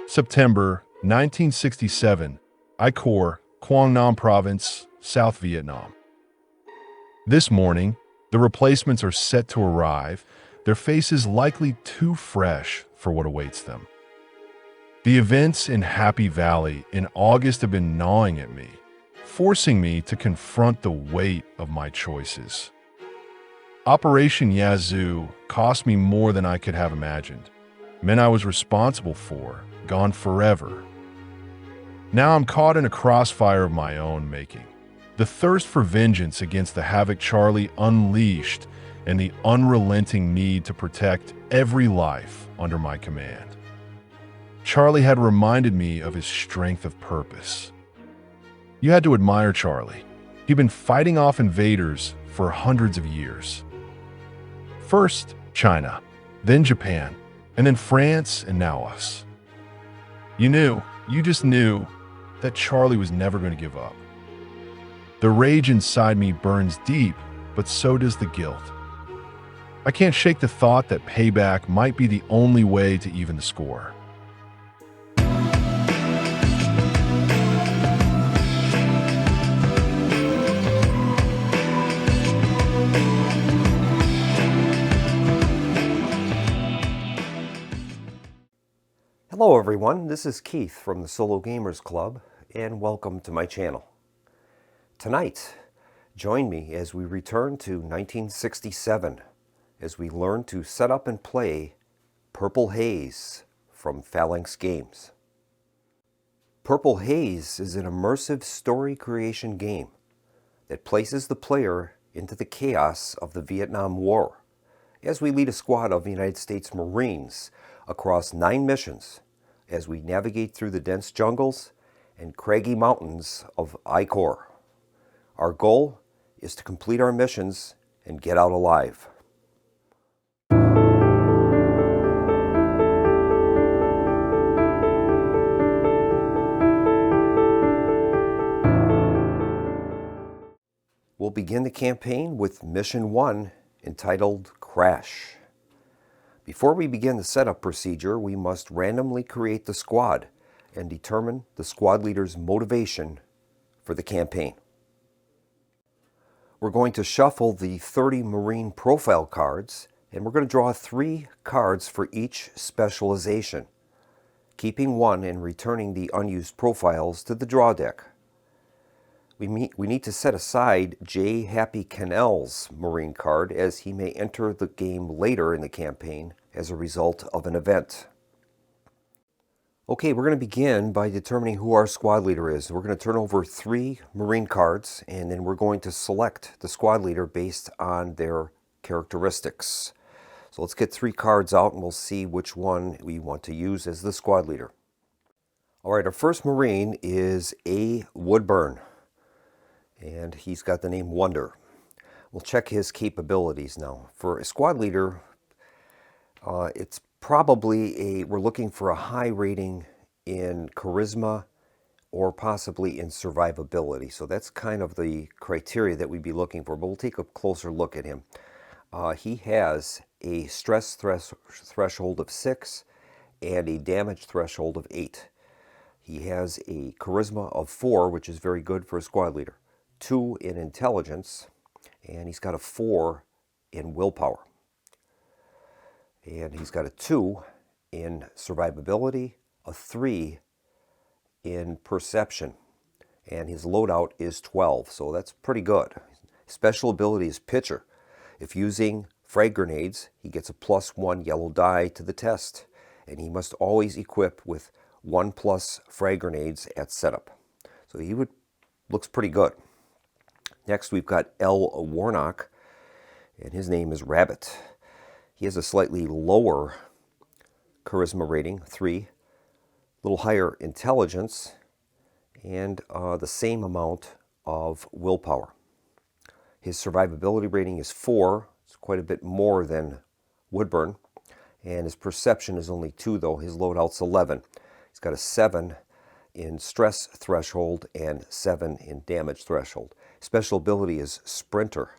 September 1967, I Corps, Quang Nam Province, South Vietnam. This morning, the replacements are set to arrive, their faces likely too fresh for what awaits them. The events in Happy Valley in August have been gnawing at me, forcing me to confront the weight of my choices. Operation Yazoo cost me more than I could have imagined. Men I was responsible for, gone forever. Now I'm caught in a crossfire of my own making. The thirst for vengeance against the havoc Charlie unleashed and the unrelenting need to protect every life under my command. Charlie had reminded me of his strength of purpose. You had to admire Charlie. He'd been fighting off invaders for hundreds of years. First, China, then Japan, and then France, and now us. You just knew that Charlie was never going to give up. The rage inside me burns deep, but so does the guilt. I can't shake the thought that payback might be the only way to even the score. Hello everyone, this is Keith from the Solo Gamers Club, and welcome to my channel. Tonight, join me as we return to 1967, as we learn to set up and play Purple Haze from Phalanx Games. Purple Haze is an immersive story creation game that places the player into the chaos of the Vietnam War, as we lead a squad of United States Marines across 9 missions as we navigate through the dense jungles and craggy mountains of I Corps. Our goal is to complete our missions and get out alive. We'll begin the campaign with Mission 1, entitled Crash. Before we begin the setup procedure, we must randomly create the squad and determine the squad leader's motivation for the campaign. We're going to shuffle the 30 Marine profile cards, and we're going to draw 3 cards for each specialization, keeping 1 and returning the unused profiles to the draw deck. We need to set aside J. Happy Cannell's Marine card, as he may enter the game later in the campaign as a result of an event. Okay, we're going to begin by determining who our squad leader is. We're going to turn over 3 Marine cards, and then we're going to select the squad leader based on their characteristics. So let's get 3 cards out and we'll see which one we want to use as the squad leader. All right, our first Marine is A. Woodburn, and he's got the name Wonder. We'll check his capabilities now. For a squad leader, it's probably we're looking for a high rating in charisma or possibly in survivability. So that's kind of the criteria that we'd be looking for, but we'll take a closer look at him. He has a stress threshold of 6 and a damage threshold of 8. He has a charisma of 4, which is very good for a squad leader. 2 in intelligence, and he's got a 4 in willpower. And he's got a 2 in survivability, a 3 in perception, and his loadout is 12, so that's pretty good. Special ability is Pitcher. If using frag grenades, he gets a +1 yellow die to the test, and he must always equip with 1+ frag grenades at setup. So he looks pretty good. Next, we've got L. Warnock, and his name is Rabbit. He has a slightly lower charisma rating, 3, a little higher intelligence, and the same amount of willpower. His survivability rating is 4. It's quite a bit more than Woodburn. And his perception is only 2, though. His loadout's 11. He's got a 7 in stress threshold and 7 in damage threshold. Special ability is Sprinter.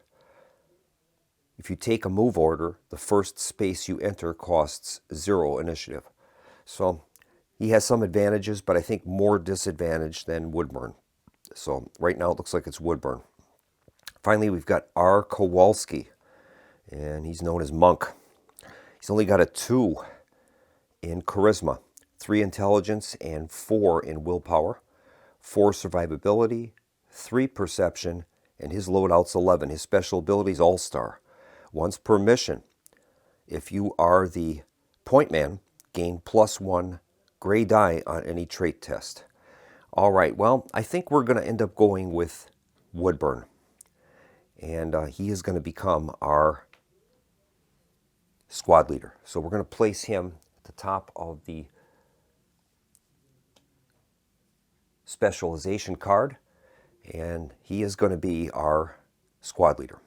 If you take a move order, the first space you enter costs 0 initiative. So He has some advantages, but I think more disadvantage than Woodburn. So right now it looks like it's Woodburn. Finally, we've got R. Kowalski, and he's known as Monk. He's only got a 2 in Charisma, 3 Intelligence, and 4 in Willpower, 4 Survivability, 3 Perception, and his loadout's 11. His special ability is All-Star. Once per mission, if you are the point man, gain +1 gray die on any trait test. All right, well, I think we're going to end up going with Woodburn. And he is going to become our squad leader. So we're going to place him at the top of the specialization card, and he is going to be our squad leader.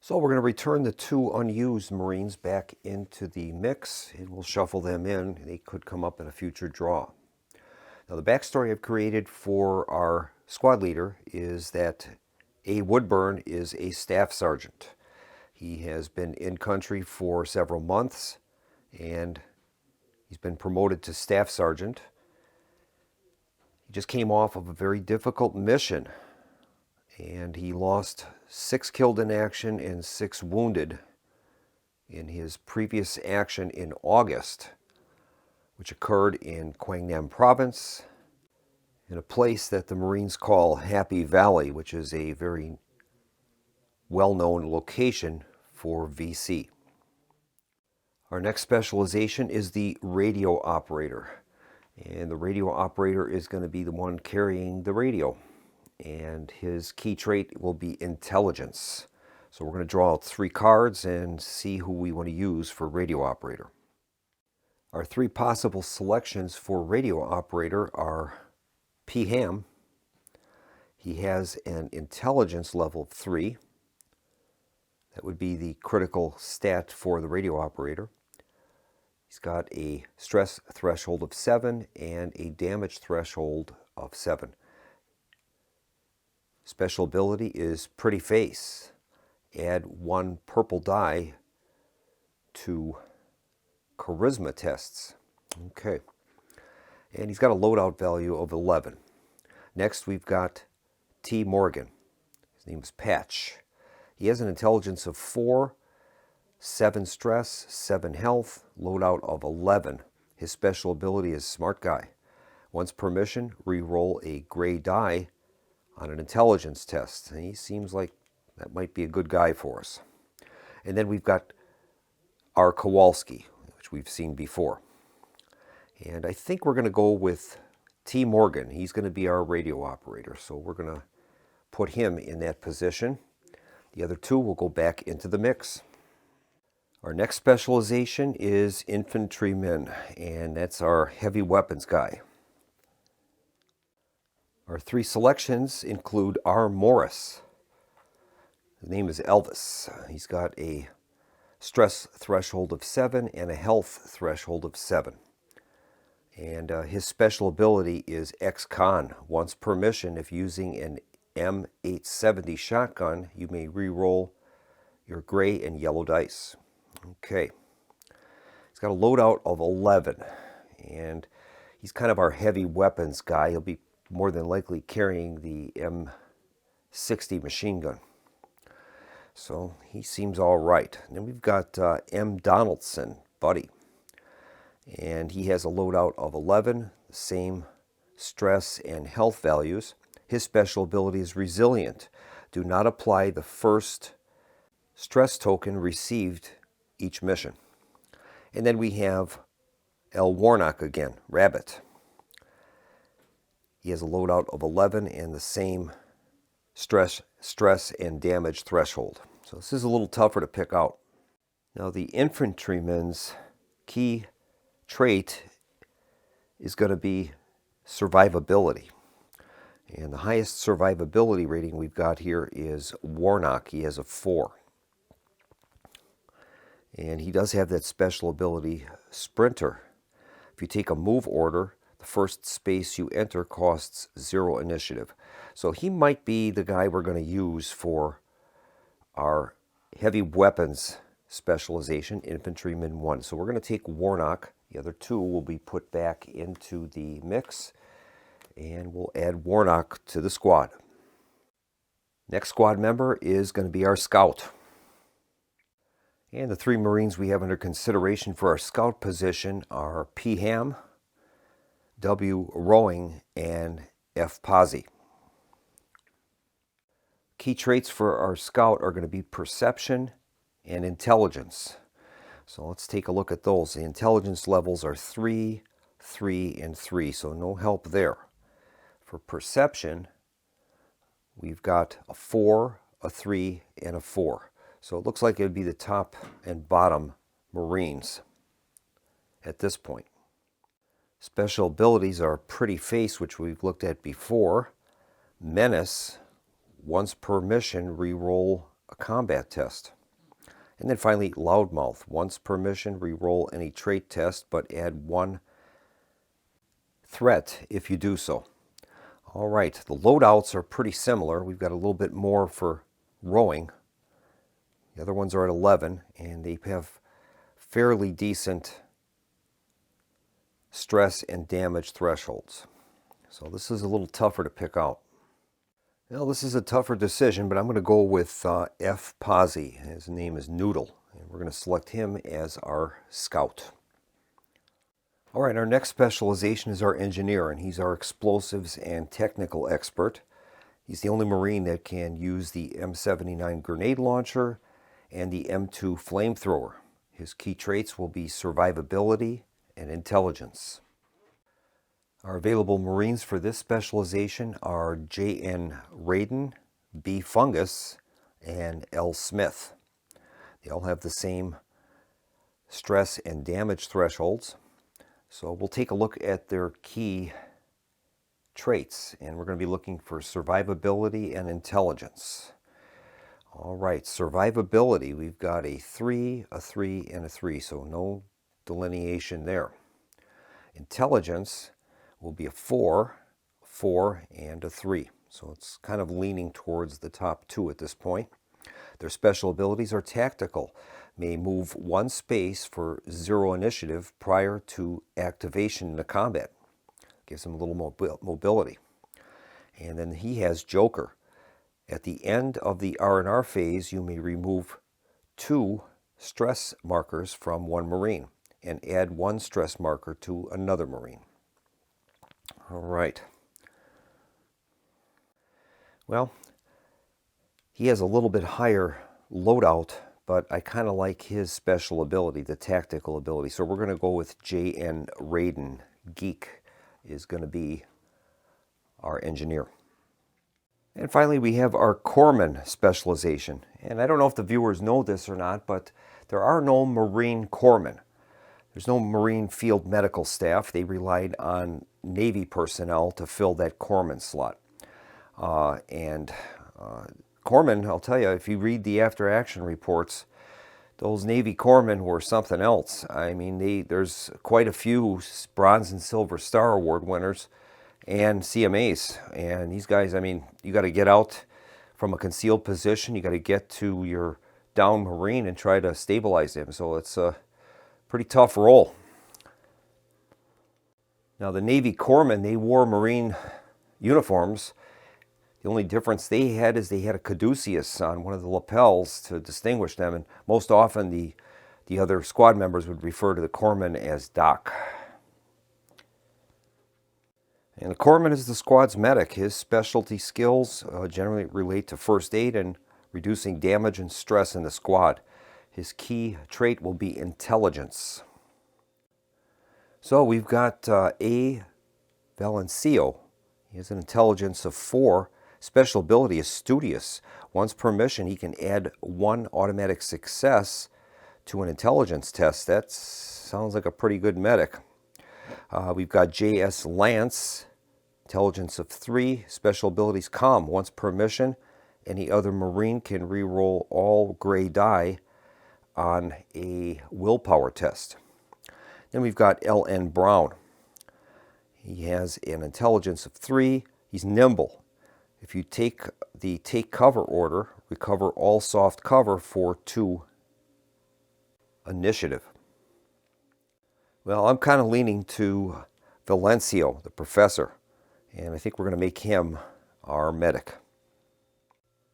So we're going to return the 2 unused Marines back into the mix, and we'll shuffle them in. They could come up in a future draw. Now the backstory I've created for our squad leader is that A. Woodburn is a staff sergeant. He has been in country for several months, and he's been promoted to staff sergeant. He just came off of a very difficult mission, and he lost 6 killed in action and 6 wounded in his previous action in August, which occurred in Quang Nam Province, in a place that the Marines call Happy Valley, which is a very well-known location for VC. Our next specialization is the radio operator. And the radio operator is going to be the one carrying the radio. And his key trait will be intelligence. So we're going to draw out 3 cards and see who we want to use for radio operator. Our 3 possible selections for radio operator are P. Ham. He has an intelligence level of 3. That would be the critical stat for the radio operator. He's got a stress threshold of 7 and a damage threshold of 7. Special ability is Pretty Face. Add 1 purple die to Charisma tests. Okay. And he's got a loadout value of 11. Next we've got T. Morgan. His name is Patch. He has an intelligence of 4, 7 stress, 7 health, loadout of 11. His special ability is Smart Guy. Once per mission, re-roll a gray die on an intelligence test. And he seems like that might be a good guy for us. And then we've got R. Kowalski, which we've seen before. And I think we're going to go with T. Morgan. He's going to be our radio operator. So we're going to put him in that position. The other 2 will go back into the mix. Our next specialization is infantrymen, and that's our heavy weapons guy. Our 3 selections include R. Morris. His name is Elvis. He's got a stress threshold of 7 and a health threshold of 7. And his special ability is Ex-Con. Once per mission, if using an M870 shotgun, you may re-roll your gray and yellow dice. Okay. He's got a loadout of 11, and he's kind of our heavy weapons guy. He'll be more than likely carrying the M60 machine gun. So he seems all right. And then we've got M. Donaldson, Buddy. And he has a loadout of 11, the same stress and health values. His special ability is Resilient. Do not apply the first stress token received each mission. And then we have L. Warnock again, Rabbit. He has a loadout of 11 and the same stress and damage threshold. So this is a little tougher to pick out. Now the infantryman's key trait is going to be survivability. And the highest survivability rating we've got here is Warnock. He has a 4. And he does have that special ability, Sprinter. If you take a move order, the first space you enter costs 0 initiative. So he might be the guy we're going to use for our heavy weapons specialization, Infantryman 1. So we're going to take Warnock. The other two will be put back into the mix, and we'll add Warnock to the squad. Next squad member is going to be our Scout. And the 3 Marines we have under consideration for our Scout position are P. Ham, W. Rowing, and F. Posey. Key traits for our Scout are going to be perception and intelligence. So let's take a look at those. The intelligence levels are 3, 3, and 3, so no help there. For perception, we've got a 4, a 3, and a 4. So it looks like it would be the top and bottom Marines at this point. Special abilities are Pretty Face, which we've looked at before. Menace, once per mission, re-roll a combat test. And then finally, Loudmouth, once per mission, re-roll any trait test, but add 1 threat if you do so. All right, the loadouts are pretty similar. We've got a little bit more for rowing. The other ones are at 11, and they have fairly decent stress and damage thresholds. So this is a little tougher to pick out. Well, this is a tougher decision, but I'm going to go with F. Posey. His name is Noodle, and we're going to select him as our Scout. All right, our next specialization is our Engineer, and he's our explosives and technical expert. He's the only Marine that can use the M79 grenade launcher and the M2 flamethrower. His key traits will be survivability and intelligence. Our available Marines for this specialization are J.N. Raiden, B. Fungus, and L. Smith. They all have the same stress and damage thresholds. So we'll take a look at their key traits, and we're going to be looking for survivability and intelligence. All right, survivability, we've got a 3, a 3, and a 3, so no delineation there. Intelligence will be a 4, 4, and a 3. So it's kind of leaning towards the top 2 at this point. Their special abilities are tactical. May move 1 space for 0 initiative prior to activation in the combat. Gives him a little mobility. And then he has Joker. At the end of the R&R phase, you may remove 2 stress markers from 1 Marine and add 1 stress marker to another Marine. All right. Well, he has a little bit higher loadout, but I kind of like his special ability, the tactical ability. So we're going to go with J.N. Raiden. Geek is going to be our Engineer. And finally, we have our Corpsman specialization. And I don't know if the viewers know this or not, but there are no Marine Corpsmen. There's no Marine field medical staff. They relied on Navy personnel to fill that Corpsman slot. Corpsmen, I'll tell you, if you read the after-action reports, those Navy Corpsmen were something else. I mean, there's quite a few Bronze and Silver Star Award winners and CMAs. And these guys, I mean, you got to get out from a concealed position. You got to get to your downed Marine and try to stabilize him. So it's a pretty tough role. Now, the Navy Corpsmen, they wore Marine uniforms. The only difference they had is they had a caduceus on one of the lapels to distinguish them, and most often the other squad members would refer to the corpsman as Doc. And the corpsman is the squad's medic. His specialty skills generally relate to first aid and reducing damage and stress in the squad. His key trait will be intelligence. So we've got A. Valencio. He has an intelligence of 4. Special ability is studious. Once per mission, he can add 1 automatic success to an intelligence test. That sounds like a pretty good medic. We've got J.S. Lance, intelligence of 3. Special abilities calm. Once per mission, any other Marine can re-roll all gray die on a willpower test. Then we've got L.N. Brown. He has an intelligence of 3. He's nimble. If you take the take cover order, recover all soft cover for 2 initiative. Well, I'm kind of leaning to Valencio, the professor, and I think we're going to make him our medic.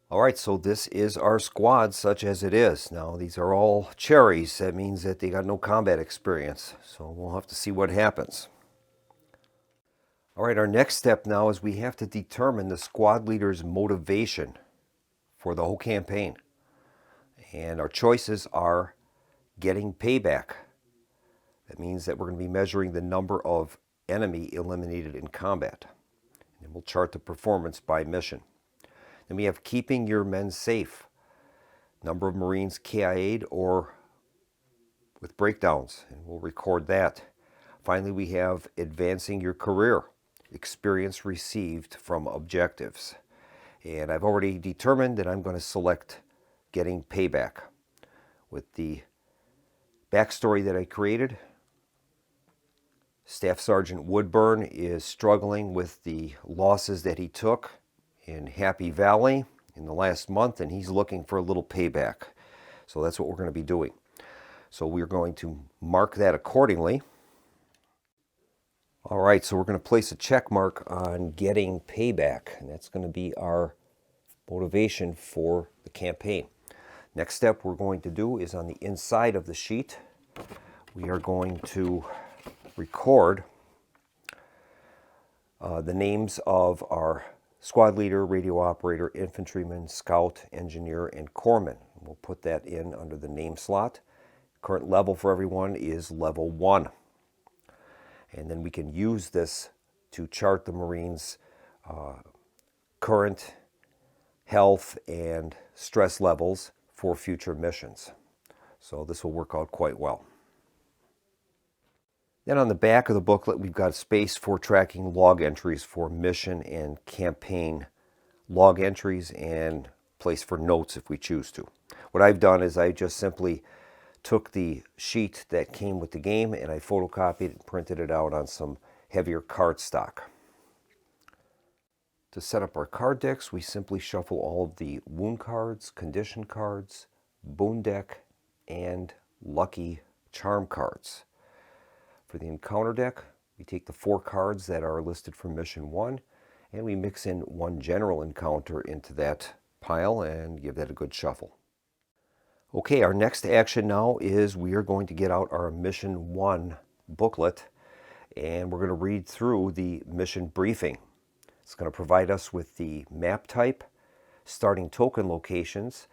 All right, so this is our squad such as it is. Now, these are all cherries. That means that they got no combat experience, so we'll have to see what happens. All right, our next step now is we have to determine the squad leader's motivation for the whole campaign. And our choices are getting payback. That means that we're going to be measuring the number of enemy eliminated in combat. And we'll chart the performance by mission. Then we have keeping your men safe. Number of Marines KIA'd or with breakdowns, and we'll record that. Finally, we have advancing your career. Experience received from objectives. And I've already determined that I'm going to select getting payback. With the backstory that I created, Staff Sergeant Woodburn is struggling with the losses that he took in Happy Valley in the last month, and he's looking for a little payback. So that's what we're going to be doing. So we're going to mark that accordingly. All right, so we're going to place a check mark on getting payback, and that's going to be our motivation for the campaign. Next step we're going to do is on the inside of the sheet, we are going to record the names of our squad leader, radio operator, infantryman, scout, engineer, and corpsman. We'll put that in under the name slot. Current level for everyone is level 1. And then we can use this to chart the Marines' current health and stress levels for future missions. So this will work out quite well. Then on the back of the booklet, we've got space for tracking log entries for mission and campaign log entries and place for notes if we choose to. What I've done is I just simply took the sheet that came with the game and I photocopied and printed it out on some heavier cardstock. To set up our card decks, we simply shuffle all of the wound cards, condition cards, boon deck, and lucky charm cards. For the encounter deck, we take the 4 cards that are listed for mission 1 and we mix in 1 general encounter into that pile and give that a good shuffle. Okay, our next action now is we are going to get out our mission 1 booklet and we're going to read through the mission briefing. It's going to provide us with the map type, starting token locations,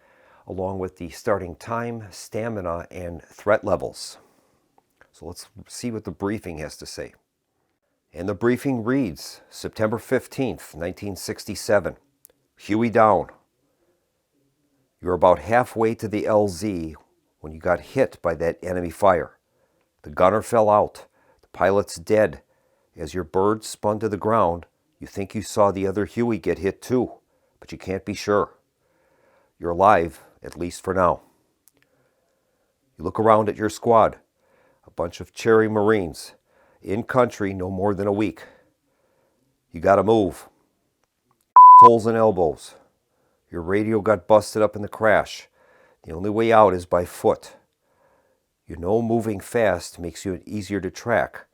along with the starting time, stamina, and threat levels. So let's see what the briefing has to say. And the briefing reads, September 15th, 1967, Huey down. You're about halfway to the LZ when you got hit by that enemy fire. The gunner fell out. The pilot's dead. As your bird spun to the ground, you think you saw the other Huey get hit too, but you can't be sure. You're alive, at least for now. You look around at your squad. A bunch of cherry Marines, in country no more than a week. You gotta move. Holes and elbows. Your radio got busted up in the crash. The only way out is by foot. You know moving fast makes you easier to track,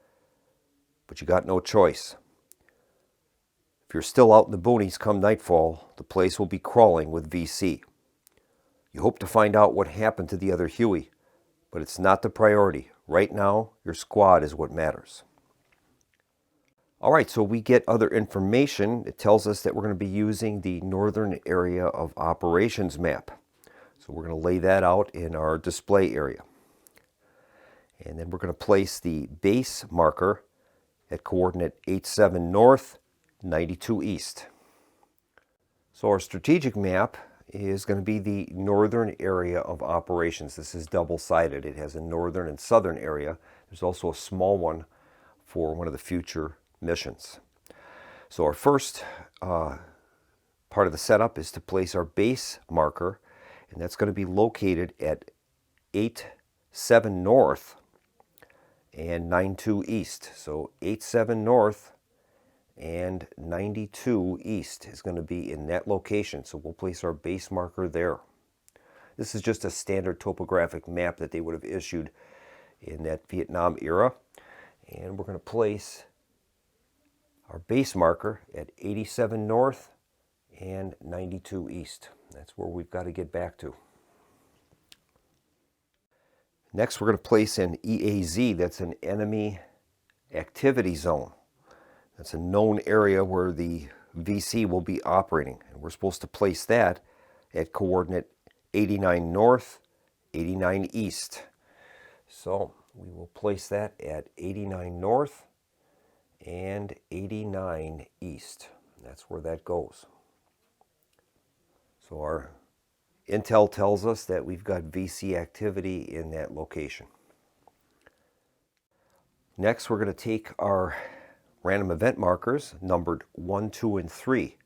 but you got no choice. If you're still out in the boonies come nightfall, the place will be crawling with VC. You hope to find out what happened to the other Huey, but it's not the priority. Right now, your squad is what matters. All right, so we get other information. It tells us that we're going to be using the Northern Area of Operations map. So we're going to lay that out in our display area. And then we're going to place the base marker at coordinate 87 north, 92 east. So our strategic map is going to be the Northern Area of Operations. This is double-sided. It has a northern and southern area. There's also a small one for one of the future missions. So our first part of the setup is to place our base marker, and that's going to be located at 87 north and 92 east. So 87 north and 92 east is going to be in that location. So we'll place our base marker there. This is just a standard topographic map that they would have issued in that Vietnam era. And we're going to place our base marker at 87 north and 92 east. That's where we've got to get back to. Next, we're going to place an EAZ. That's an enemy activity zone. That's a known area where the VC will be operating. And we're supposed to place that at coordinate 89 north, 89 east. So we will place that at 89 north and 89 east. That's where that goes. So our intel tells us that we've got VC activity in that location. Next, we're going to take our random event markers numbered 1, 2, and 3,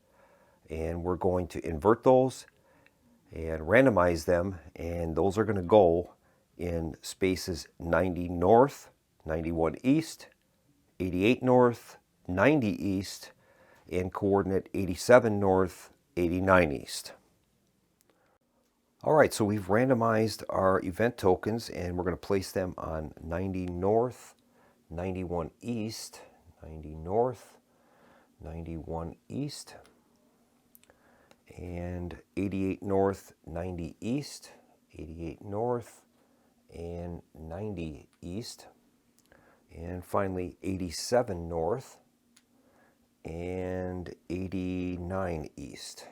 and we're going to invert those and randomize them, and those are going to go in spaces 90 north, 91 east, 88 north, 90 east, and coordinate 87 north, 89 east. All right, so we've randomized our event tokens, and we're going to place them on 90 north, 91 east, 90 north, 91 east, and 88 north, 90 east, 88 north, and 90 east, and finally 87 north and 89 east.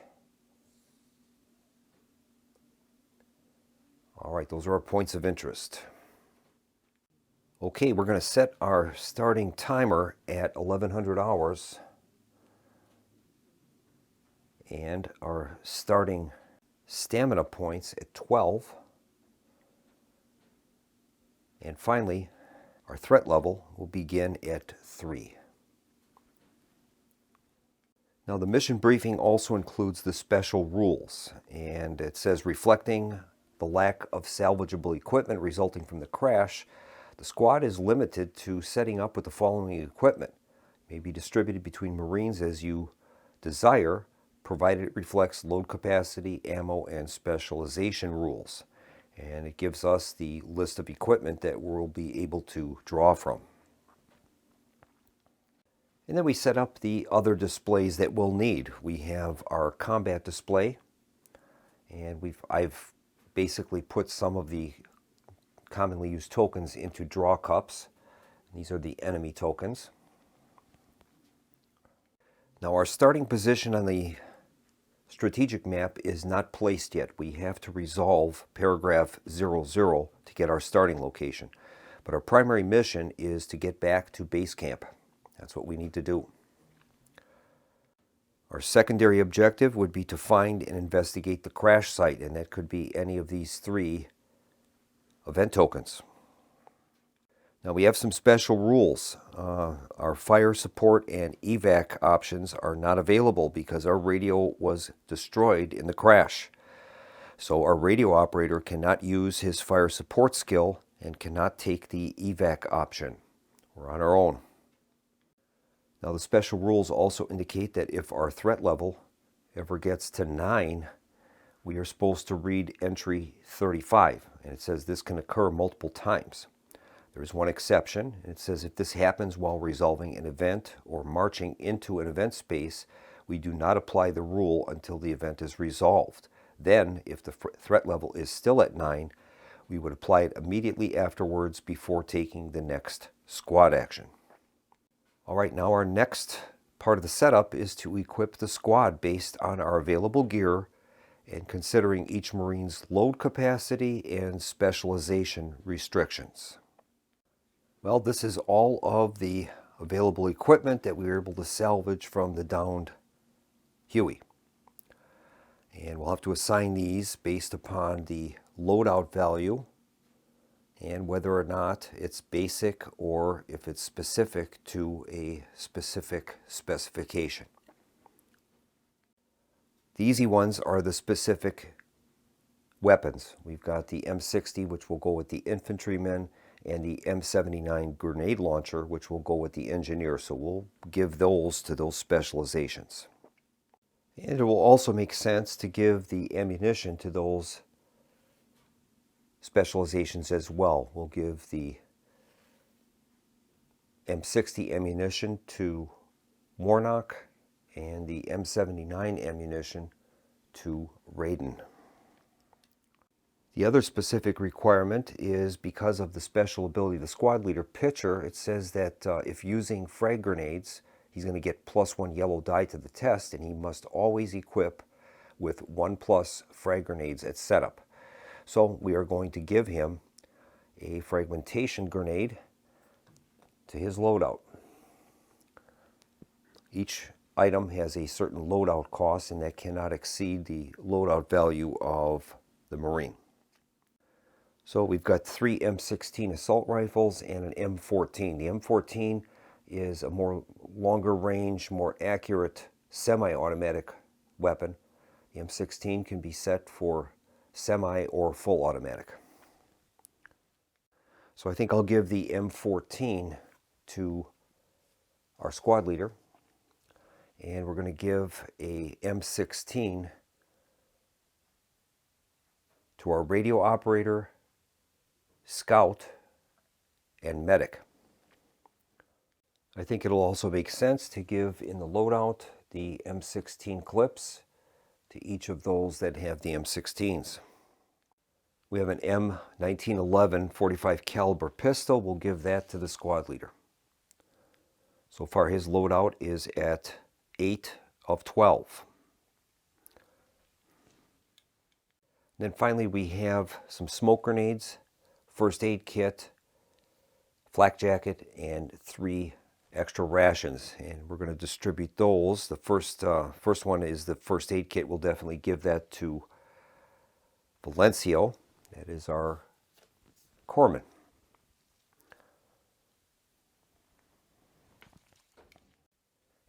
All right, those are our points of interest. Okay, we're going to set our starting timer at 1100 hours and our starting stamina points at 12. And finally, our threat level will begin at 3. Now, the mission briefing also includes the special rules, and it says, reflecting the lack of salvageable equipment resulting from the crash, the squad is limited to setting up with the following equipment. It may be distributed between Marines as you desire, provided it reflects load capacity, ammo, and specialization rules. And it gives us the list of equipment that we'll be able to draw from. And then we set up the other displays that we'll need. We have our combat display, and I've basically put some of the commonly used tokens into draw cups. These are the enemy tokens. Now, our starting position on the strategic map is not placed yet. We have to resolve paragraph 00 to get our starting location. But our primary mission is to get back to base camp. That's what we need to do. Our secondary objective would be to find and investigate the crash site, and that could be any of these 3 event tokens. Now, we have some special rules. Our fire support and evac options are not available because our radio was destroyed in the crash. So our radio operator cannot use his fire support skill and cannot take the evac option. We're on our own. Now, the special rules also indicate that if our threat level ever gets to 9, we are supposed to read entry 35. And it says this can occur multiple times. There is one exception. It says if this happens while resolving an event or marching into an event space, we do not apply the rule until the event is resolved. Then, if the threat level is still at 9, we would apply it immediately afterwards before taking the next squad action. All right, now our next part of the setup is to equip the squad based on our available gear and considering each Marine's load capacity and specialization restrictions. Well, this is all of the available equipment that we were able to salvage from the downed Huey. And we'll have to assign these based upon the loadout value and whether or not it's basic or if it's specific to a specific specification. The easy ones are the specific weapons. We've got the M60, which will go with the infantrymen, and the M79 grenade launcher, which will go with the engineer. So we'll give those to those specializations. And it will also make sense to give the ammunition to those specializations as well. We'll give the M60 ammunition to Warnock and the M79 ammunition to Raiden. The other specific requirement is because of the special ability of the squad leader Pitcher, it says that if using frag grenades, he's going to get +1 yellow die to the test, and he must always equip with 1+ frag grenades at setup. So we are going to give him a fragmentation grenade to his loadout. Each item has a certain loadout cost, and that cannot exceed the loadout value of the Marine. So we've got 3 M16 assault rifles and an M14. The M14 is a more longer range, more accurate semi-automatic weapon. The M16 can be set for semi or full automatic. So I think I'll give the M14 to our squad leader, and we're going to give a M16 to our radio operator, scout, and medic. I think it'll also make sense to give in the loadout the M16 clips to each of those that have the M16s. We have an M1911 .45 caliber pistol. We'll give that to the squad leader. So far his loadout is at 8 of 12. Then finally we have some smoke grenades, first aid kit, flak jacket, and 3 extra rations, and we're going to distribute those. The first one is the first aid kit. We'll definitely give that to Valencio. That is our corpsman.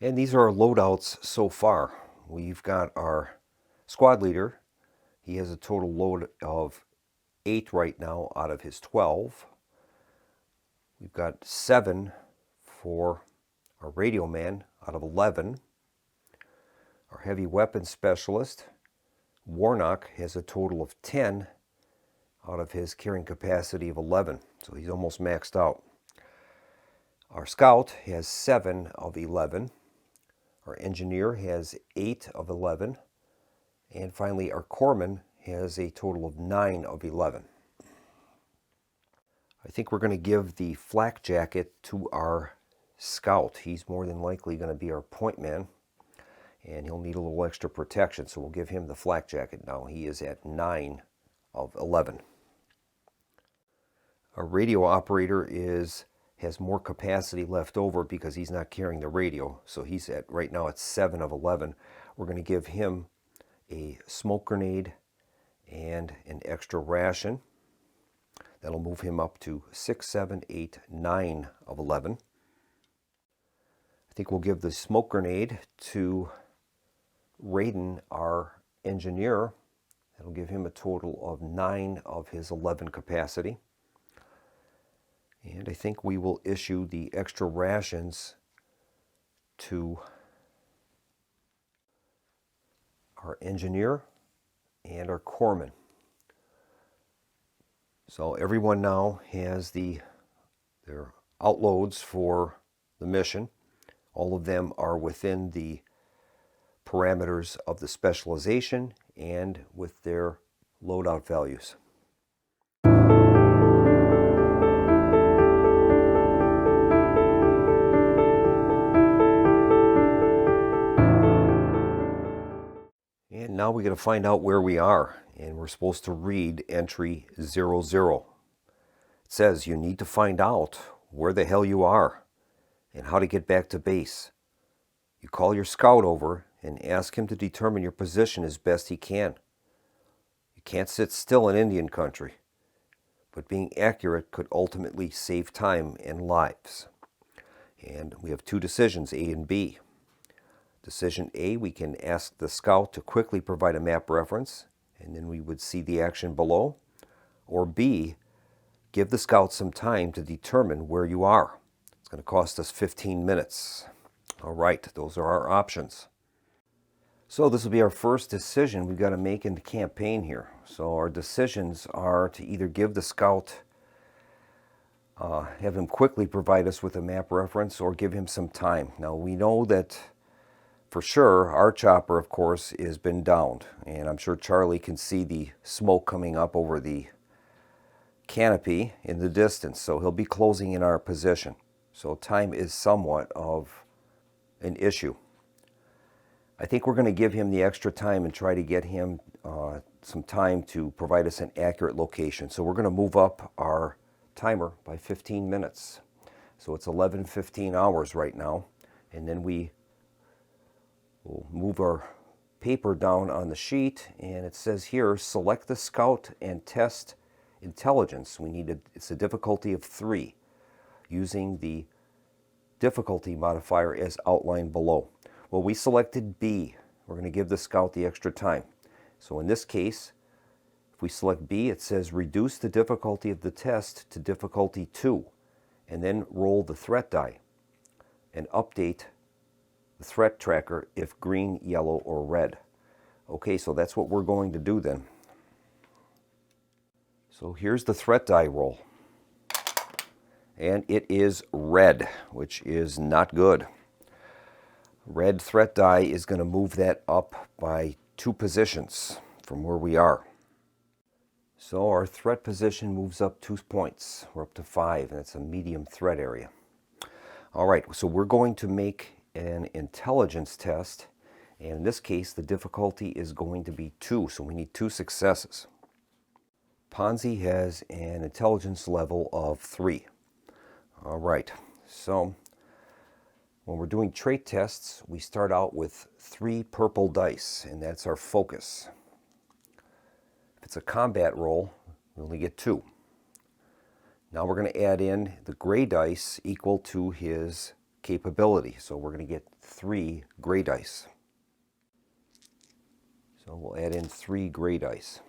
And these are our loadouts so far. We've got our squad leader. He has a total load of 8 right now out of his 12. We've got 7 for our radio man out of 11. Our heavy weapons specialist, Warnock, has a total of 10 out of his carrying capacity of 11. So he's almost maxed out. Our scout has 7 of 11. Our engineer has 8 of 11. And finally, our corpsman has a total of 9 of 11. I think we're going to give the flak jacket to our scout. He's more than likely going to be our point man, and he'll need a little extra protection, so we'll give him the flak jacket now. He is at 9 of 11. Our radio operator has more capacity left over because he's not carrying the radio, so he's right now at 7 of 11. We're going to give him a smoke grenade and an extra ration. That'll move him up to 6, 7, 8, 9 of 11. I think we'll give the smoke grenade to Raiden, our engineer. That'll give him a total of 9 of his 11 capacity. And I think we will issue the extra rations to our engineer and our corpsman. So everyone now has their outloads for the mission. All of them are within the parameters of the specialization and with their loadout values. And now we're going to find out where we are, and we're supposed to read entry 00. It says you need to find out where the hell you are and how to get back to base. You call your scout over and ask him to determine your position as best he can. You can't sit still in Indian country, but being accurate could ultimately save time and lives. And we have 2 decisions, A and B. Decision A, we can ask the scout to quickly provide a map reference, and then we would see the action below. Or B, give the scout some time to determine where you are. It's going to cost us 15 minutes. All right, those are our options. So this will be our first decision we've got to make in the campaign here. So our decisions are to either give the scout, have him quickly provide us with a map reference, or give him some time. Now we know that for sure our chopper, of course, has been downed, and I'm sure Charlie can see the smoke coming up over the canopy in the distance, so he'll be closing in our position. So time is somewhat of an issue. I think we're going to give him the extra time and try to get him some time to provide us an accurate location. So we're going to move up our timer by 15 minutes. So it's 11:15 hours right now. And then we'll move our paper down on the sheet, and it says here, select the scout and test intelligence. It's a difficulty of 3, using the difficulty modifier as outlined below. Well, we selected B. We're going to give the scout the extra time. So in this case, if we select B, it says reduce the difficulty of the test to difficulty 2, and then roll the threat die and update the threat tracker if green, yellow, or red. Okay, so that's what we're going to do then. So here's the threat die roll. And it is red, which is not good. Red threat die is going to move that up by 2 positions from where we are. So our threat position moves up 2 points. We're up to 5, and it's a medium threat area. All right, so we're going to make an intelligence test, and in this case the difficulty is going to be 2, so we need 2 successes. Ponzi has an intelligence level of 3. All right, so when we're doing trait tests, we start out with 3 purple dice, and that's our focus. If it's a combat roll, we only get 2. Now we're going to add in the gray dice equal to his capability, so we're going to get 3 gray dice. So we'll add in 3 gray dice.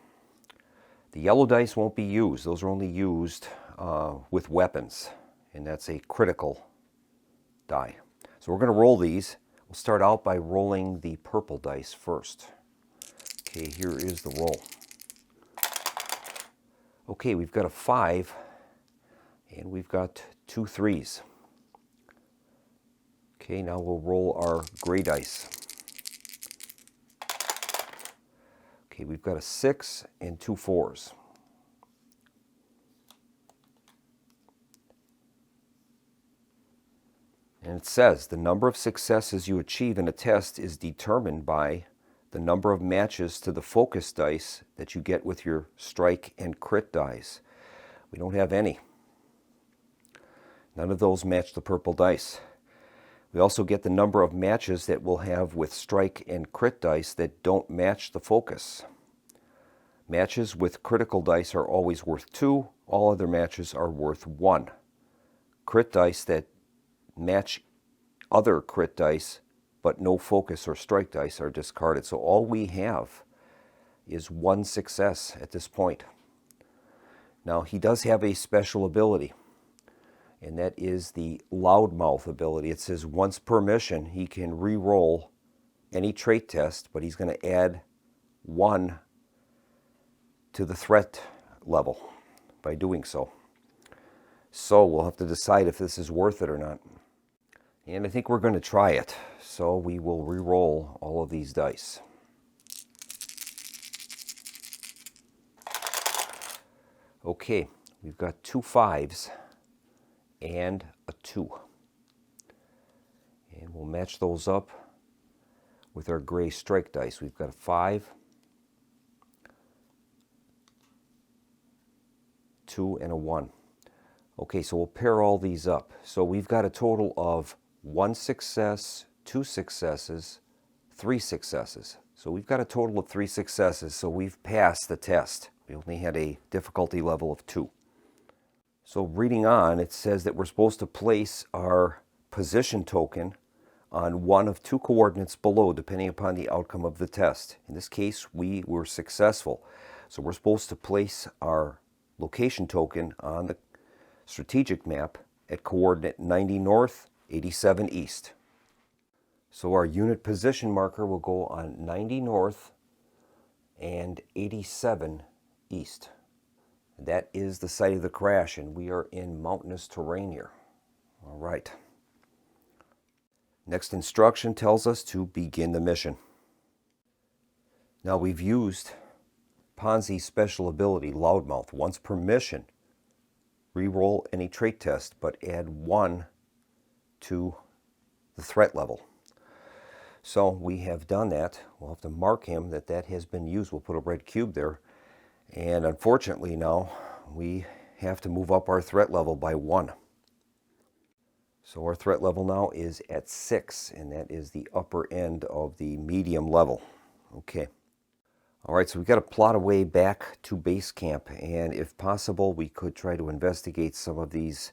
The yellow dice won't be used. Those are only used with weapons, and that's a critical die. So we're going to roll these. We'll start out by rolling the purple dice first. Okay, here is the roll. Okay, we've got a 5, and we've got 2 3s. Okay, now we'll roll our gray dice. Okay, we've got a 6 and 2 4s. And it says the number of successes you achieve in a test is determined by the number of matches to the focus dice that you get with your strike and crit dice. We don't have any. None of those match the purple dice. We also get the number of matches that we'll have with strike and crit dice that don't match the focus. Matches with critical dice are always worth 2. All other matches are worth 1. Crit dice that match other crit dice but no focus or strike dice are discarded. So all we have is 1 success at this point. Now he does have a special ability, and that is the loudmouth ability. It says once per mission he can re-roll any trait test, but he's going to add 1 to the threat level by doing so. So we'll have to decide if this is worth it or not. And I think we're going to try it. So we will re-roll all of these dice. Okay, we've got 2 5s and a 2. And we'll match those up with our gray strike dice. We've got a 5, 2, and a 1. Okay, so we'll pair all these up. So we've got a total of 1 success, 2 successes, 3 successes. So we've got a total of 3 successes, so we've passed the test. We only had a difficulty level of 2. So reading on, it says that we're supposed to place our position token on one of 2 coordinates below, depending upon the outcome of the test. In this case, we were successful. So we're supposed to place our location token on the strategic map at coordinate 90 north, 87 east. So our unit position marker will go on 90 north and 87 east. That is the site of the crash, and we are in mountainous terrain here. All right. Next instruction tells us to begin the mission. Now we've used Ponzi's special ability, Loudmouth. Once per mission, re-roll any trait test, but add 1 to the threat level. So we have done that. We'll have to mark him that that has been used. We'll put a red cube there. And unfortunately now we have to move up our threat level by 1. So our threat level now is at 6, and that is the upper end of the medium level. Okay. All right, so we've got to plot a way back to base camp, and if possible, we could try to investigate some of these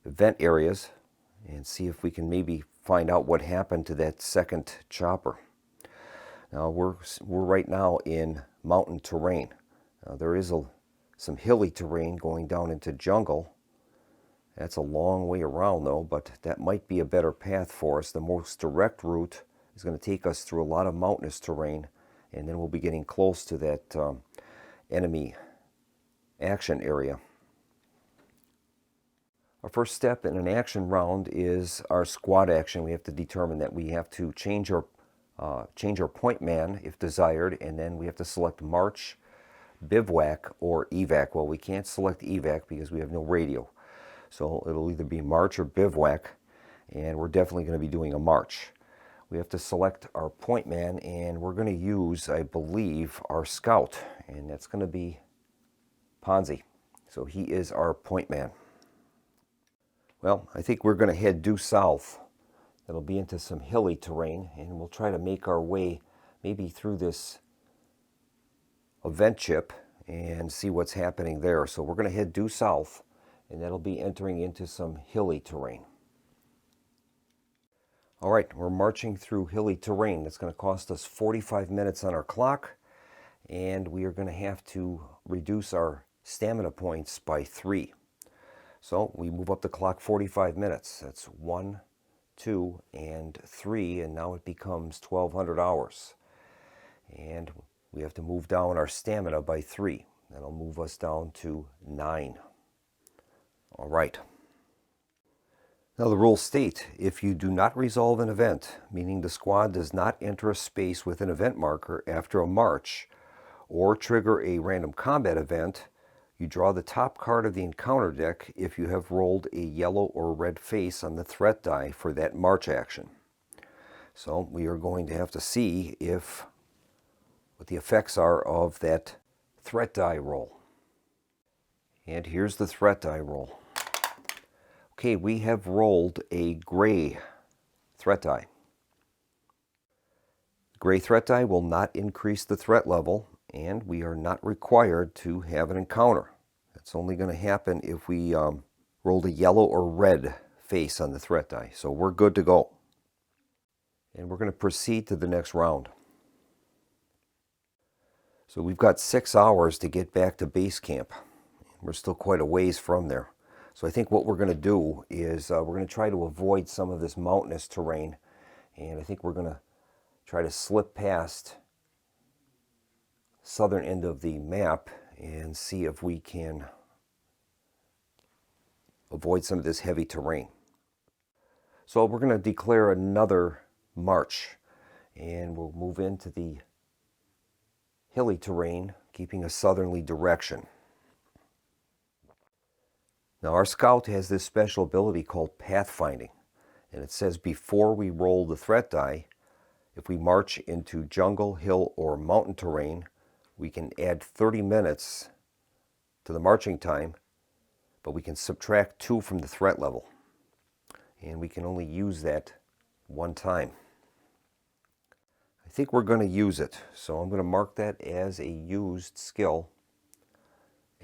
event areas and see if we can maybe find out what happened to that second chopper. Now we're right now in mountain terrain. There is some hilly terrain going down into jungle. That's a long way around though, but that might be a better path for us. The most direct route is going to take us through a lot of mountainous terrain, and then we'll be getting close to that enemy action area. Our first step in an action round is our squad action. We have to determine that we have to change our point man if desired, and then we have to select march, bivouac, or evac. Well, we can't select evac because we have no radio. So it'll either be march or bivouac, and we're definitely going to be doing a march. We have to select our point man, and we're going to use, I believe, our scout, and that's going to be Ponzi. So he is our point man. Well, I think we're going to head due south. That'll be into some hilly terrain, and we'll try to make our way maybe through this event chip and see what's happening there. So we're going to head due south, and that'll be entering into some hilly terrain. All right, we're marching through hilly terrain. That's going to cost us 45 minutes on our clock, and we are going to have to reduce our stamina points by 3. So we move up the clock 45 minutes. That's 1, 2, and 3, and now it becomes 1,200 hours. And we have to move down our stamina by 3. That'll move us down to 9. All right. Now the rules state, if you do not resolve an event, meaning the squad does not enter a space with an event marker after a march, or trigger a random combat event, you draw the top card of the encounter deck if you have rolled a yellow or red face on the threat die for that march action. So we are going to have to see what the effects are of that threat die roll. And here's the threat die roll. Okay, we have rolled a gray threat die. Gray threat die will not increase the threat level, and we are not required to have an encounter. That's only going to happen if we rolled a yellow or red face on the threat die. So we're good to go. And we're going to proceed to the next round. So we've got 6 hours to get back to base camp. We're still quite a ways from there. So I think what we're going to do is we're going to try to avoid some of this mountainous terrain. And I think we're going to try to slip past southern end of the map and see if we can avoid some of this heavy terrain. So we're going to declare another march, and we'll move into the hilly terrain, keeping a southerly direction. Now our scout has this special ability called pathfinding, and it says before we roll the threat die, if we march into jungle, hill, or mountain terrain, we can add 30 minutes to the marching time, but we can subtract 2 from the threat level. And we can only use that one time. I think we're going to use it, so I'm going to mark that as a used skill.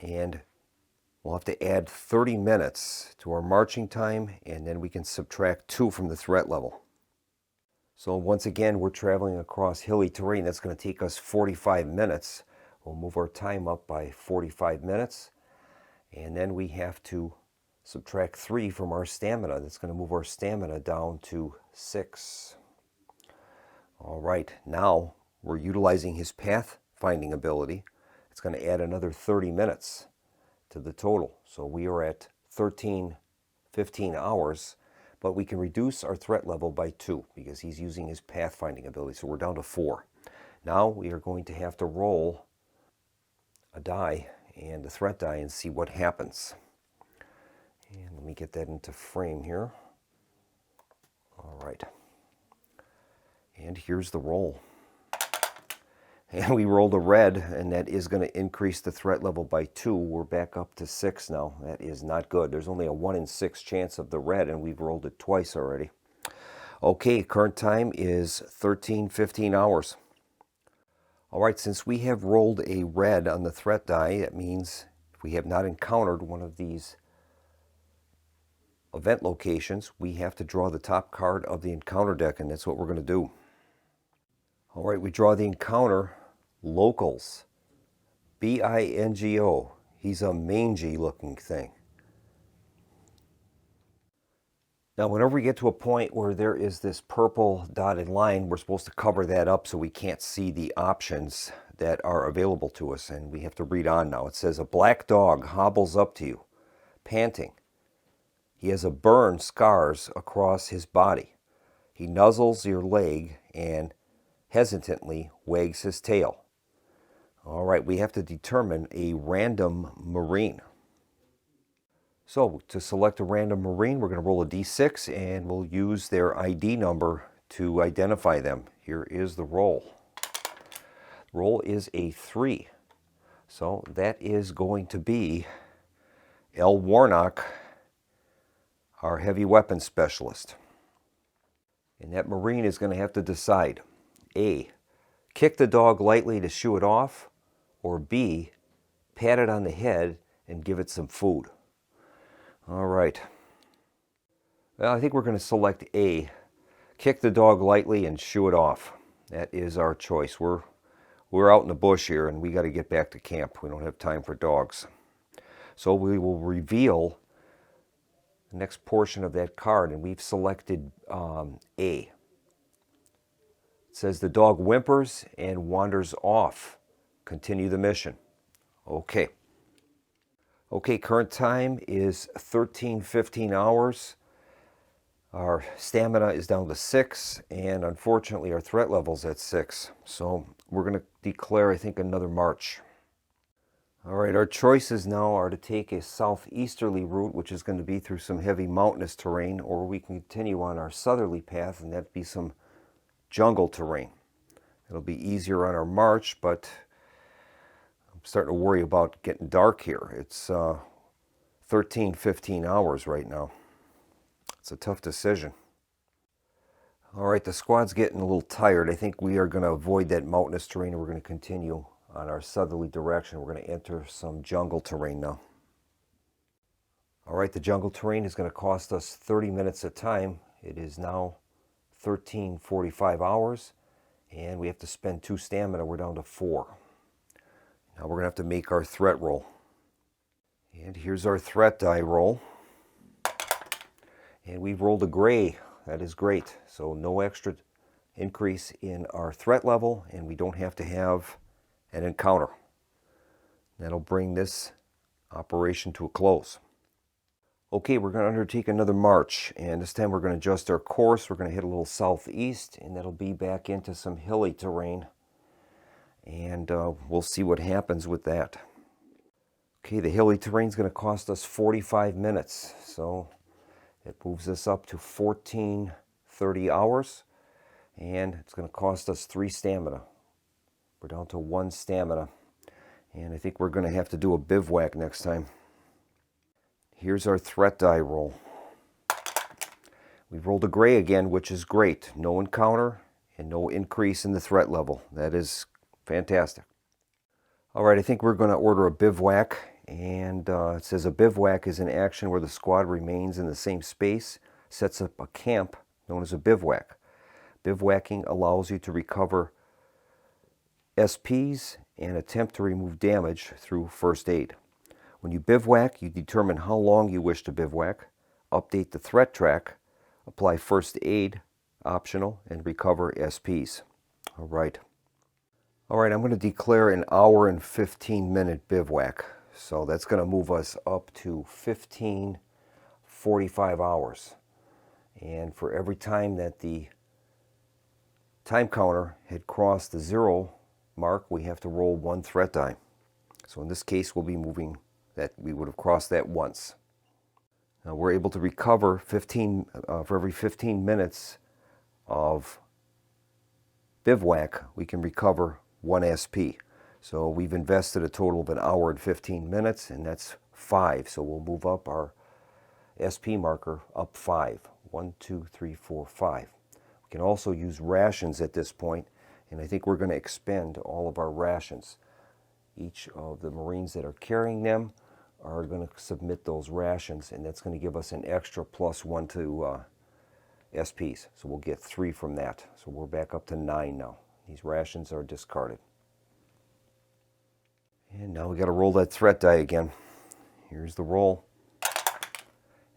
And we'll have to add 30 minutes to our marching time, and then we can subtract 2 from the threat level. So once again, we're traveling across hilly terrain. That's going to take us 45 minutes. We'll move our time up by 45 minutes, and then we have to subtract 3 from our stamina. That's going to move our stamina down to 6. All right, now we're utilizing his path finding ability. It's going to add another 30 minutes to the total. So we are at 15 hours, but we can reduce our threat level by 2 because he's using his path finding ability. So we're down to 4. Now we are going to have to roll a die and a threat die and see what happens. And let me get that into frame here. All right. And here's the roll. And we rolled a red, and that is going to increase the threat level by 2. We're back up to 6 now. That is not good. There's only a 1 in 6 chance of the red, and we've rolled it twice already. Okay, current time is 15 hours. All right, since we have rolled a red on the threat die, that means if we have not encountered one of these event locations, we have to draw the top card of the encounter deck, and that's what we're going to do. All right, we draw the encounter locals. Bingo. He's a mangy looking thing. Now, whenever we get to a point where there is this purple dotted line, we're supposed to cover that up so we can't see the options that are available to us, and we have to read on now. It says, a black dog hobbles up to you, panting. He has a burn scars across his body. He nuzzles your leg and hesitantly wags his tail. All right, we have to determine a random marine. So to select a random marine, we're going to roll a d6 and we'll use their ID number to identify them. Here is the roll. Roll is a 3. So that is going to be L. Warnock, our heavy weapons specialist. And that marine is going to have to decide. A, kick the dog lightly to shoo it off, or B, pat it on the head and give it some food. All right. Well, I think we're going to select A, kick the dog lightly and shoo it off. That is our choice. We're out in the bush here and we got to get back to camp. We don't have time for dogs. So we will reveal the next portion of that card, and we've selected A. It says the dog whimpers and wanders off. Continue the mission. Okay. Okay, current time is 15 hours. Our stamina is down to 6, and unfortunately our threat level's at 6. So we're going to declare, I think, another march. All right, our choices now are to take a southeasterly route, which is going to be through some heavy mountainous terrain, or we can continue on our southerly path, and that'd be some jungle terrain. It'll be easier on our march, but I'm starting to worry about getting dark here. It's 15 hours right now. It's a tough decision. All right, the squad's getting a little tired. I think we are going to avoid that mountainous terrain, and we're going to continue on our southerly direction. We're going to enter some jungle terrain now. All right, the jungle terrain is going to cost us 30 minutes of time. It is now 13:45 hours, and we have to spend 2 stamina. We're down to 4. Now we're going to have to make our threat roll. And here's our threat die roll. And we've rolled a gray. That is great. So no extra increase in our threat level, and we don't have to have an encounter. That'll bring this operation to a close. Okay, we're going to undertake another march, and this time we're going to adjust our course. We're going to hit a little southeast, and that'll be back into some hilly terrain, and we'll see what happens with that. Okay, the hilly terrain is going to cost us 45 minutes, so it moves us up to 14:30 hours, and it's going to cost us 3 stamina. We're down to 1 stamina, and I think we're going to have to do a bivouac next time. Here's our threat die roll. We've rolled a gray again, which is great. No encounter and no increase in the threat level. That is fantastic. All right, I think we're going to order a bivouac, and it says a bivouac is an action where the squad remains in the same space, sets up a camp known as a bivouac. Bivouacking allows you to recover SPs and attempt to remove damage through first aid. When you bivouac, you determine how long you wish to bivouac, update the threat track, apply first aid, optional, and recover SPs. All right, I'm going to declare an hour and 15-minute bivouac. So that's going to move us up to 15:45 hours. And for every time that the time counter had crossed the 0 mark, we have to roll 1 threat die. So in this case, we'll be moving that, we would have crossed that once. Now we're able to recover for every 15 minutes of bivouac, we can recover 1 SP. So we've invested a total of an hour and 15 minutes, and that's 5. So we'll move up our SP marker up 5. 1, 2, 3, 4, 5. We can also use rations at this point, and I think we're going to expend all of our rations. Each of the Marines that are carrying them are going to submit those rations, and that's going to give us an extra +1 to SPs. So we'll get 3 from that. So we're back up to 9 now. These rations are discarded. And now we got to roll that threat die again. Here's the roll.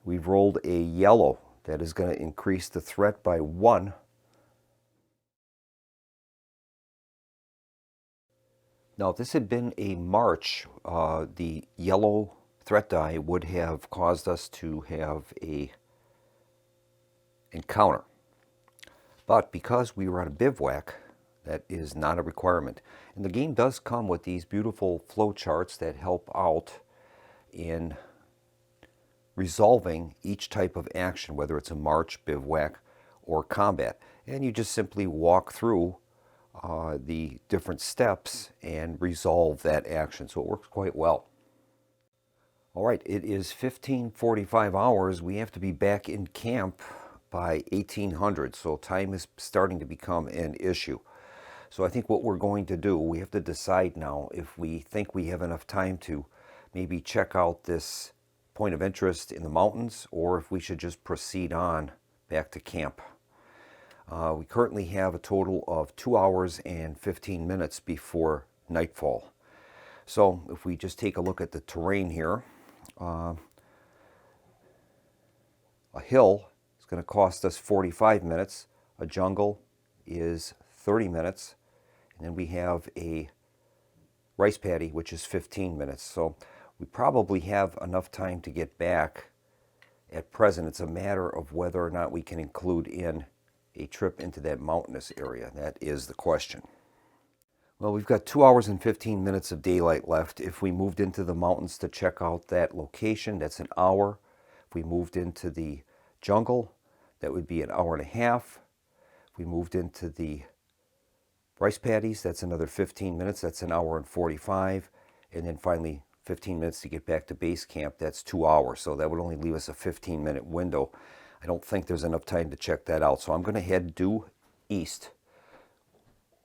We've rolled a yellow. That is going to increase the threat by 1. Now, if this had been a march, the yellow threat die would have caused us to have a encounter. But because we were on a bivouac, that is not a requirement. And the game does come with these beautiful flow charts that help out in resolving each type of action, whether it's a march, bivouac, or combat. And you just simply walk through the different steps and resolve that action. So it works quite well. All right, it is 15:45 hours. We have to be back in camp by 1800, so time is starting to become an issue. So I think what we're going to do, we have to decide now if we think we have enough time to maybe check out this point of interest in the mountains, or if we should just proceed on back to camp. We currently have a total of 2 hours and 15 minutes before nightfall. So if we just take a look at the terrain here, a hill is going to cost us 45 minutes, a jungle is 30 minutes, and then we have a rice paddy, which is 15 minutes. So we probably have enough time to get back at present. It's a matter of whether or not we can include in a trip into that mountainous area. That is the question. Well, we've got 2 hours and 15 minutes of daylight left. If we moved into the mountains to check out that location, that's an hour. If we moved into the jungle, that would be an hour and a half. If we moved into the rice paddies, that's another 15 minutes. That's an hour and 45. And then finally, 15 minutes to get back to base camp. That's 2 hours. So that would only leave us a 15-minute window. I don't think there's enough time to check that out. So I'm going to head due east,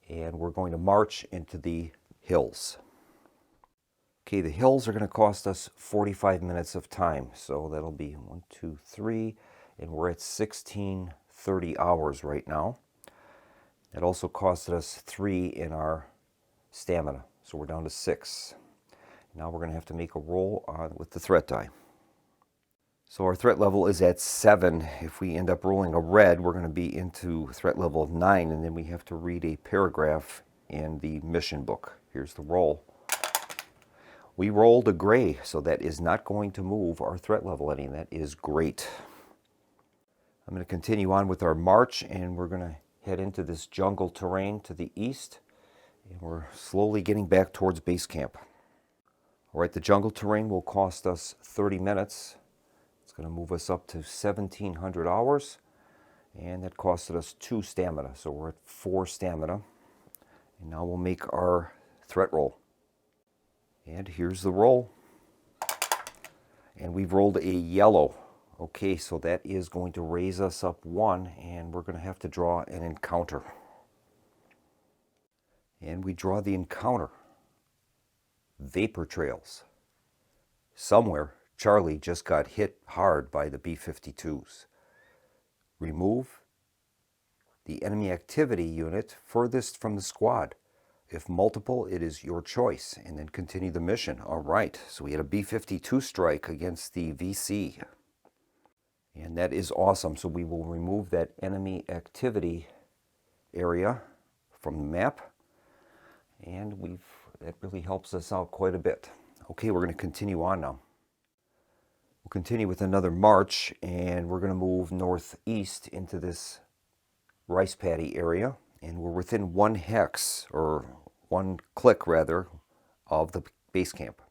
and we're going to march into the hills. Okay, the hills are going to cost us 45 minutes of time. So that'll be 1, 2, 3, and we're at 16:30 hours right now. That also costed us 3 in our stamina. So we're down to 6. Now we're going to have to make a roll with the threat die. So our threat level is at 7. If we end up rolling a red, we're going to be into threat level of 9, and then we have to read a paragraph in the mission book. Here's the roll. We rolled a gray, so that is not going to move our threat level any, and that is great. I'm going to continue on with our march, and we're going to head into this jungle terrain to the east, and we're slowly getting back towards base camp. All right, the jungle terrain will cost us 30 minutes. It's going to move us up to 1700 hours, and that costed us 2 stamina, so we're at 4 stamina. And now we'll make our threat roll. And here's the roll. And we've rolled a yellow. Okay, so that is going to raise us up 1, and we're going to have to draw an encounter. And we draw the encounter. Vapor trails. Somewhere, Charlie just got hit hard by the B-52s. Remove the enemy activity unit furthest from the squad. If multiple, it is your choice, and then continue the mission. All right, so we had a B-52 strike against the VC, and that is awesome. So we will remove that enemy activity area from the map, and that really helps us out quite a bit. Okay, we're going to continue on now. We'll continue with another march, and we're going to move northeast into this rice paddy area, and we're within 1 hex, or 1 click rather, of the base camp.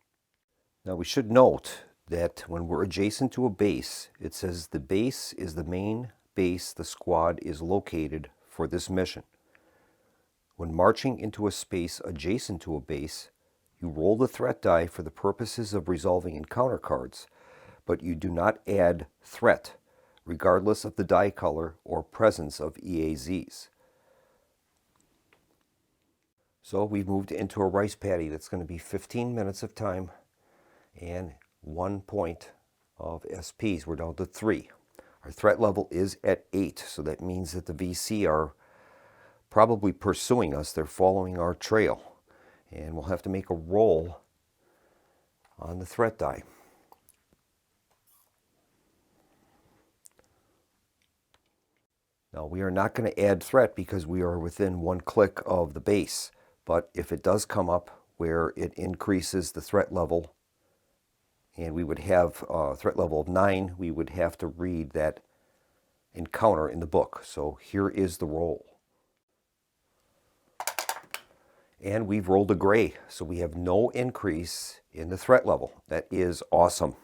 Now we should note that when we're adjacent to a base, it says the base is the main base the squad is located for this mission. When marching into a space adjacent to a base, you roll the threat die for the purposes of resolving encounter cards, but you do not add threat, regardless of the die color or presence of EAZs. So we've moved into a rice paddy that's going to be 15 minutes of time and 1 point of SPs. We're down to 3. Our threat level is at 8, so that means that the VC are probably pursuing us. They're following our trail, and we'll have to make a roll on the threat die. Now we are not going to add threat because we are within 1 click of the base, but if it does come up where it increases the threat level, and we would have a threat level of 9, we would have to read that encounter in the book. So here is the roll. And we've rolled a gray, so we have no increase in the threat level. That is awesome.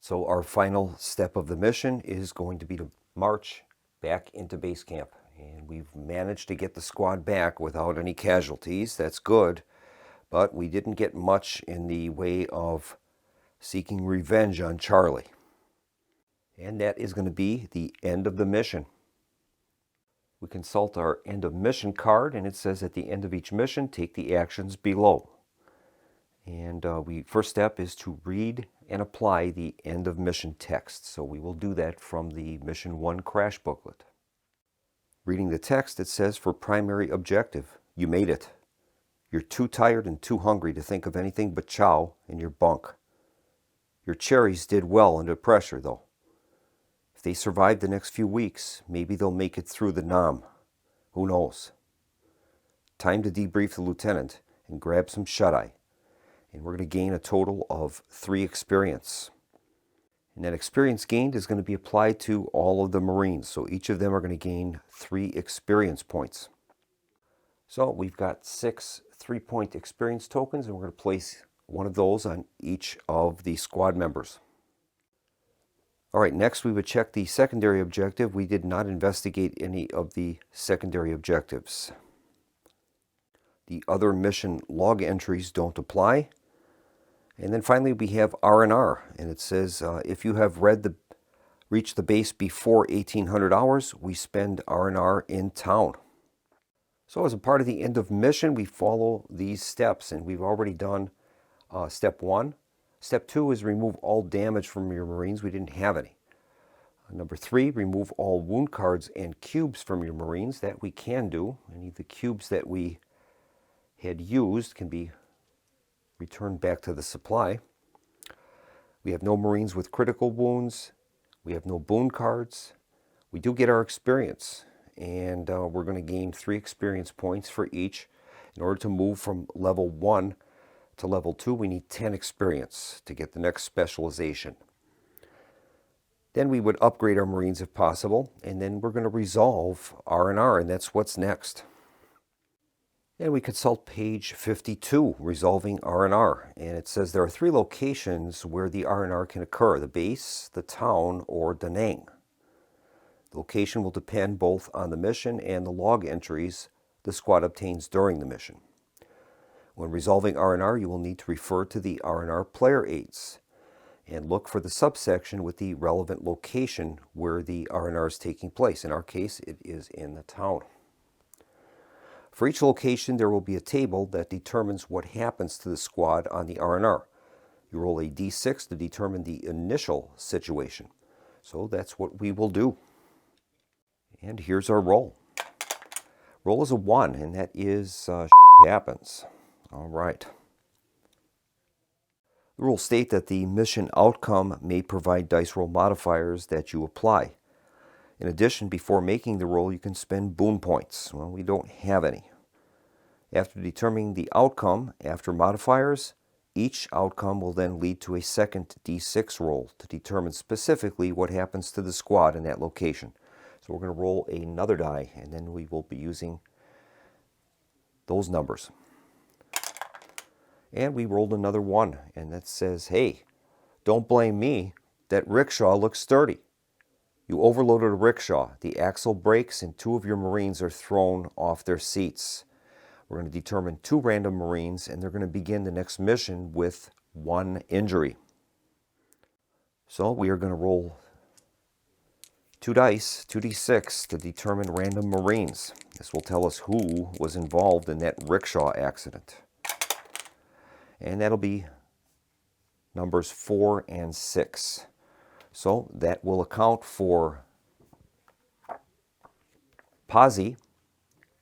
So our final step of the mission is going to be to march back into base camp. And we've managed to get the squad back without any casualties. That's good. But we didn't get much in the way of seeking revenge on Charlie. And that is going to be the end of the mission. We consult our end of mission card, and it says at the end of each mission, take the actions below. And first step is to read and apply the end of mission text. So we will do that from the Mission 1 crash booklet. Reading the text, it says, for primary objective, you made it. You're too tired and too hungry to think of anything but chow in your bunk. Your cherries did well under pressure, though. If they survive the next few weeks, maybe they'll make it through the Nam. Who knows? Time to debrief the lieutenant and grab some shut-eye. And we're going to gain a total of 3 experience. And that experience gained is going to be applied to all of the Marines. So each of them are going to gain 3 experience points. So we've got 6 3-point experience tokens, and we're going to place one of those on each of the squad members. All right, next we would check the secondary objective. We did not investigate any of the secondary objectives. The other mission log entries don't apply. And then finally we have R&R, and it says if you have reached the base before 1800 hours, we spend R&R in town. So as a part of the end of mission, we follow these steps, and we've already done step 1. Step 2 is remove all damage from your Marines. We didn't have any. Number 3, remove all wound cards and cubes from your Marines. That we can do. Any of the cubes that we had used can be returned back to the supply. We have no Marines with critical wounds. We have no wound cards. We do get our experience, and we're going to gain 3 experience points for each. In order to move from level 1 to level 2, we need 10 experience to get the next specialization. Then we would upgrade our Marines if possible, and then we're going to resolve R&R, and that's what's next. And we consult page 52, resolving R&R, and it says there are 3 locations where the R&R can occur: the base, the town, or Da Nang. The location will depend both on the mission and the log entries the squad obtains during the mission. When resolving R&R, you will need to refer to the R&R player aids and look for the subsection with the relevant location where the R&R is taking place. In our case, it is in the town. For each location, there will be a table that determines what happens to the squad on the R&R. You roll a d6 to determine the initial situation. So that's what we will do. And here's our roll. Roll is a 1, and that is happens. All right. The rules state that the mission outcome may provide dice roll modifiers that you apply. In addition, before making the roll, you can spend boon points. Well, we don't have any. After determining the outcome, after modifiers, each outcome will then lead to a second D6 roll to determine specifically what happens to the squad in that location. So we're going to roll another die, and then we will be using those numbers. And we rolled another 1, and that says, hey, don't blame me. That rickshaw looks sturdy. You overloaded a rickshaw. The axle breaks, and 2 of your Marines are thrown off their seats. We're going to determine 2 random Marines, and they're going to begin the next mission with 1 injury. So we are going to roll 2 dice, 2d6, to determine random Marines. This will tell us who was involved in that rickshaw accident. And that'll be numbers 4 and 6. So that will account for Pazzi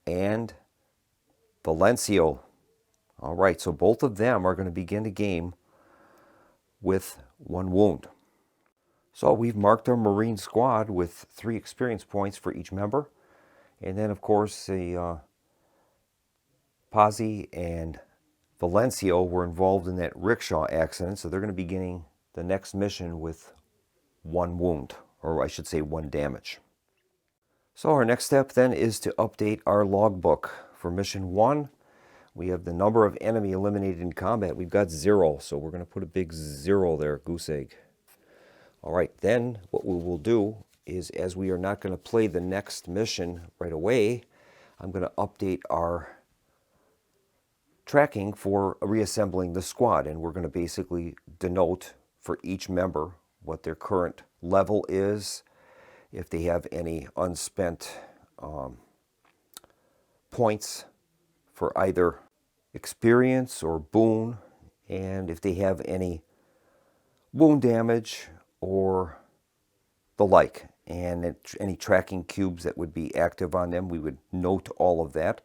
and Valencio. All right, so both of them are going to begin the game with 1 wound. So we've marked our Marine squad with 3 experience points for each member. And then, of course, Pazzi and Valencio were involved in that rickshaw accident, so they're going to be beginning the next mission with 1 wound, or I should say 1 damage. So our next step then is to update our logbook. For mission 1, we have the number of enemy eliminated in combat. We've got 0, so we're going to put a big 0 there, goose egg. All right, then what we will do is, as we are not going to play the next mission right away, I'm going to update our tracking for reassembling the squad, and we're going to basically denote for each member what their current level is, if they have any unspent points for either experience or boon, and if they have any wound damage or the like, and any tracking cubes that would be active on them. We would note all of that,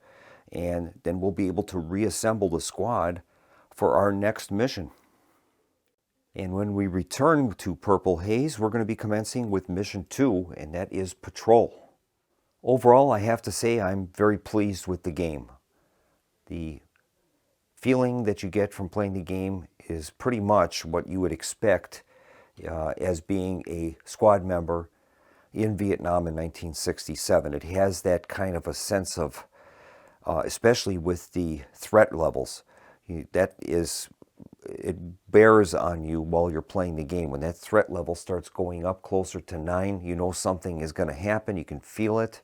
and then we'll be able to reassemble the squad for our next mission. And when we return to Purple Haze, we're going to be commencing with mission 2, and that is Patrol. Overall, I have to say I'm very pleased with the game. The feeling that you get from playing the game is pretty much what you would expect as being a squad member in Vietnam in 1967. It has that kind of a sense of, especially with the threat levels, it bears on you while you're playing the game. When that threat level starts going up closer to 9, you know something is going to happen. You can feel it,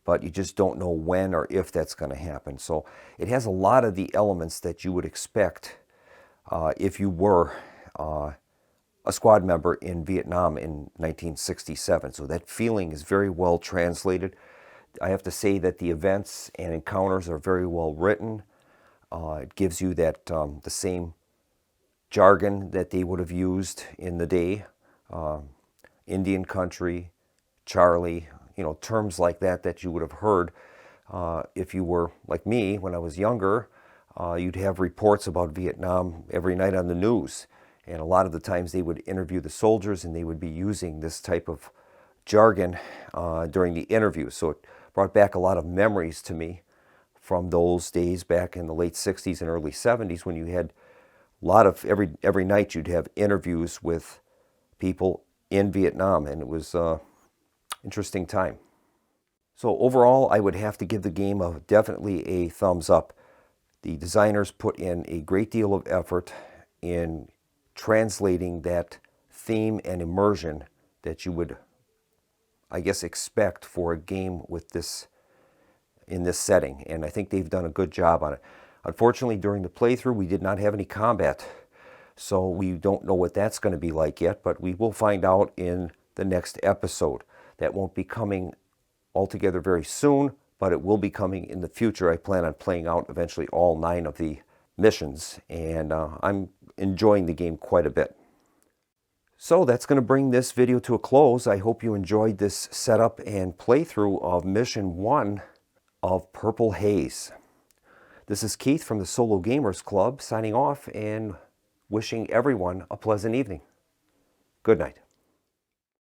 but you just don't know when or if that's going to happen. So it has a lot of the elements that you would expect if you were a squad member in Vietnam in 1967. So that feeling is very well translated. I have to say that the events and encounters are very well written. It gives you that the same jargon that they would have used in the day. Indian country, Charlie, terms like that you would have heard if you were like me when I was younger. You'd have reports about Vietnam every night on the news. And a lot of the times they would interview the soldiers, and they would be using this type of jargon during the interview. So it brought back a lot of memories to me from those days back in the late 60s and early 70s, when you had a lot of, every night you'd have interviews with people in Vietnam, and it was an interesting time. So overall, I would have to give the game definitely a thumbs up. The designers put in a great deal of effort in translating that theme and immersion that you would, I guess, expect for a game with this, in this setting, and I think they've done a good job on it. Unfortunately, during the playthrough, we did not have any combat, so we don't know what that's going to be like yet, but we will find out in the next episode. That won't be coming altogether very soon, but it will be coming in the future. I plan on playing out eventually all 9 of the missions, and I'm enjoying the game quite a bit. So that's going to bring this video to a close. I hope you enjoyed this setup and playthrough of Mission 1 of Purple Haze. This is Keith from the Solo Gamers Club signing off and wishing everyone a pleasant evening. Good night.